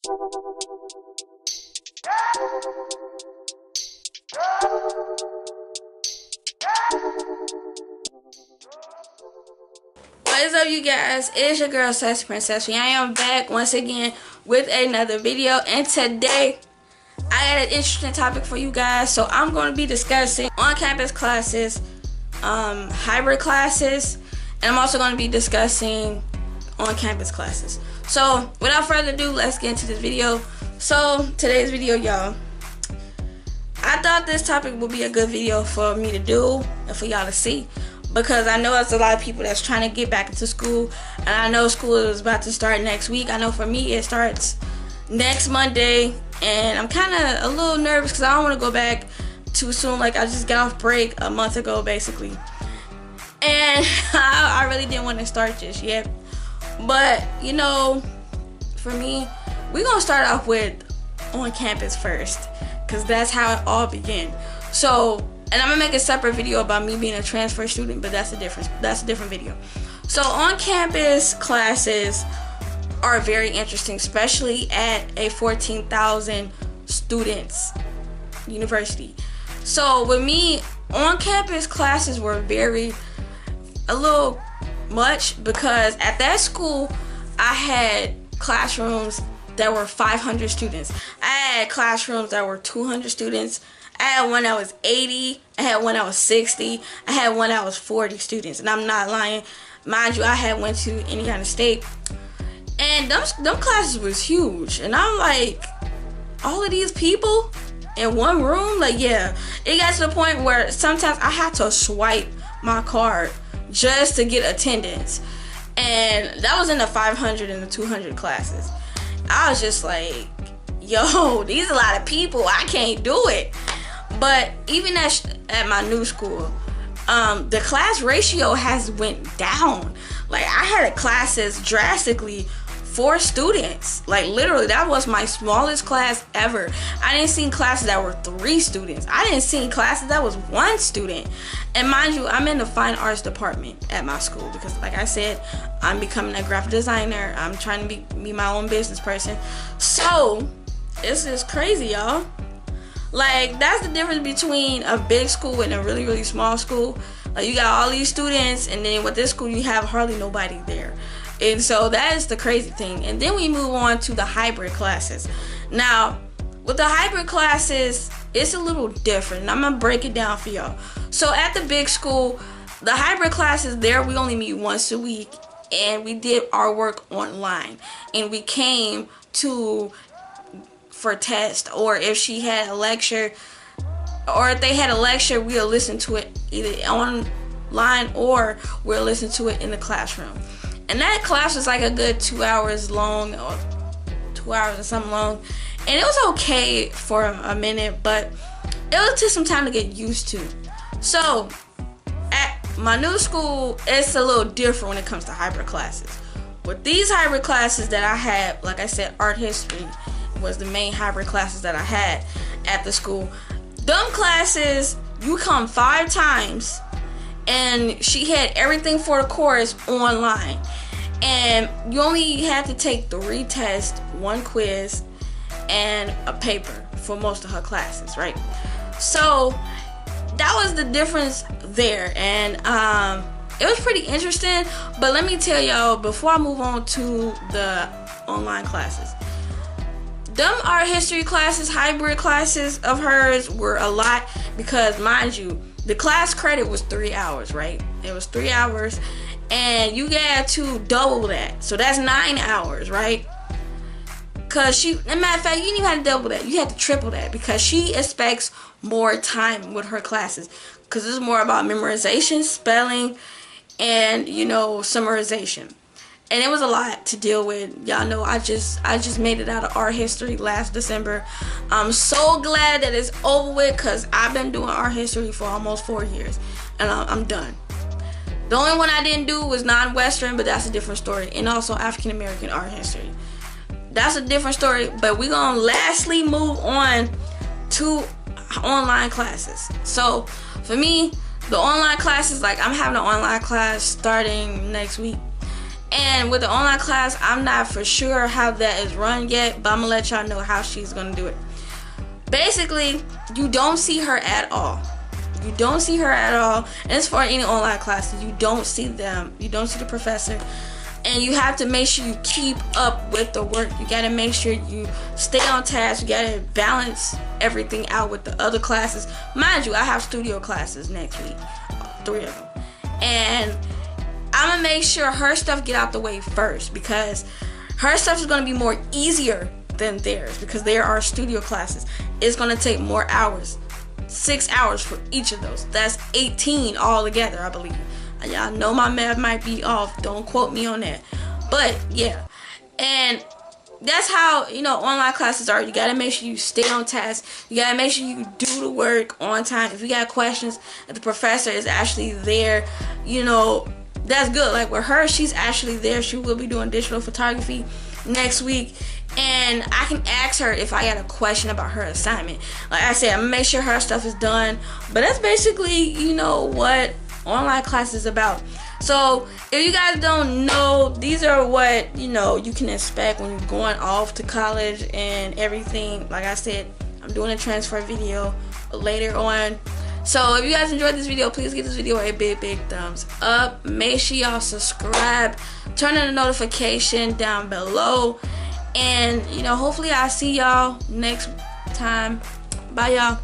What is up, you guys? It's your girl Sassyprincessify. I am back once again with another video, and today I got an interesting topic for you guys. So I'm going to be discussing on-campus classes, hybrid classes, and I'm also going to be discussing on-campus classes. So without further ado, let's get into this video. So today's video, y'all, I thought this topic would be a good video for me to do and for y'all to see, because I know there's a lot of people that's trying to get back into school, and I know school is about to start next week. I know for me it starts next Monday, and I'm kind of a little nervous because I don't want to go back too soon. Like, I just got off break a month ago basically, and I really didn't want to start just yet. But you know, for me, we're gonna start off with on campus first, because that's how it all began. So, and I'm gonna make a separate video about me being a transfer student, but that's a different video. So on-campus classes are very interesting, especially at a 14,000 students university. So with me, on-campus classes were a little much, because at that school I had classrooms that were 500 students. I had classrooms that were 200 students. I had one that was 80, I had one that was 60, I had one that was 40 students, and I'm not lying. Mind you, I had went to Indiana State, and them classes was huge, and I'm like, all of these people in one room? Like, yeah, it got to the point where sometimes I had to swipe my card just to get attendance, and that was in the 500 and the 200 classes. I was just like, yo, these are a lot of people, I can't do it. But even at my new school, the class ratio has went down. Like, I had classes drastically 4 students. Like, literally, that was my smallest class ever. I didn't see classes that were 3 students. I didn't see classes that was 1 student. And mind you, I'm in the fine arts department at my school, because like I said, I'm becoming a graphic designer. I'm trying to be my own business person. So it's just crazy, y'all. Like, that's the difference between a big school and a really, really small school. Like, you got all these students, and then with this school you have hardly nobody there. And so that is the crazy thing. And then we move on to the hybrid classes. Now, with the hybrid classes, it's a little different, and I'm gonna break it down for y'all. So at the big school, the hybrid classes there, we only meet once a week, and we did our work online, and we came for test, or if she had a lecture, or if they had a lecture, we'll listen to it either online or we'll listen to it in the classroom. And that class was like a good 2 hours long, or 2 hours or something long, and it was okay for a minute, but it would take some time to get used to. So at my new school, it's a little different when it comes to hybrid classes. With these hybrid classes that I had, like I said, art history was the main hybrid classes that I had at the school. Them classes, you come 5 times, and she had everything for the course online, and you only had to take 3 tests, 1 quiz, and a paper for most of her classes, right? So that was the difference there, and it was pretty interesting. But let me tell y'all, before I move on to the online classes, them art history classes, hybrid classes of hers were a lot, because mind you, the class credit was 3 hours, right? It was 3 hours, and you got to double that, so that's 9 hours, right? Because as a matter of fact, you didn't even have to double that, you had to triple that, because she expects more time with her classes, because it's more about memorization, spelling, and, you know, summarization. And it was a lot to deal with. Y'all know I just made it out of art history last December. I'm so glad that it's over with, because I've been doing art history for almost 4 years, and I'm done. The only one I didn't do was non-Western, but that's a different story. And also African American art history. That's a different story. But we're gonna lastly move on to online classes. So for me, the online classes, like, I'm having an online class starting next week. And with the online class, I'm not for sure how that is run yet, but I'm gonna let y'all know how she's gonna do it. Basically, you don't see her at all. You don't see her at all. And it's for any online classes. You don't see them. You don't see the professor. And you have to make sure you keep up with the work. You gotta make sure you stay on task. You gotta balance everything out with the other classes. Mind you, I have studio classes next week, 3 of them. And I'm gonna make sure her stuff get out the way first, because her stuff is gonna be more easier than theirs, because there are studio classes. It's gonna take more hours, 6 hours for each of those. That's 18 all together, I believe. Y'all know my math might be off, don't quote me on that, but yeah. And that's how, you know, online classes are. You gotta make sure you stay on task. You gotta make sure you do the work on time. If you got questions, if the professor is actually there, you know, that's good. Like with her, she's actually there. She will be doing digital photography next week, and I can ask her if I got a question about her assignment. Like I said, I'm gonna make sure her stuff is done. But that's basically, you know, what online class is about. So if you guys don't know, these are what, you know, you can expect when you're going off to college and everything. Like I said, I'm doing a transfer video later on. So if you guys enjoyed this video, please give this video a big thumbs up. Make sure y'all subscribe, turn on the notification down below, and you know, hopefully I'll see y'all next time. Bye y'all.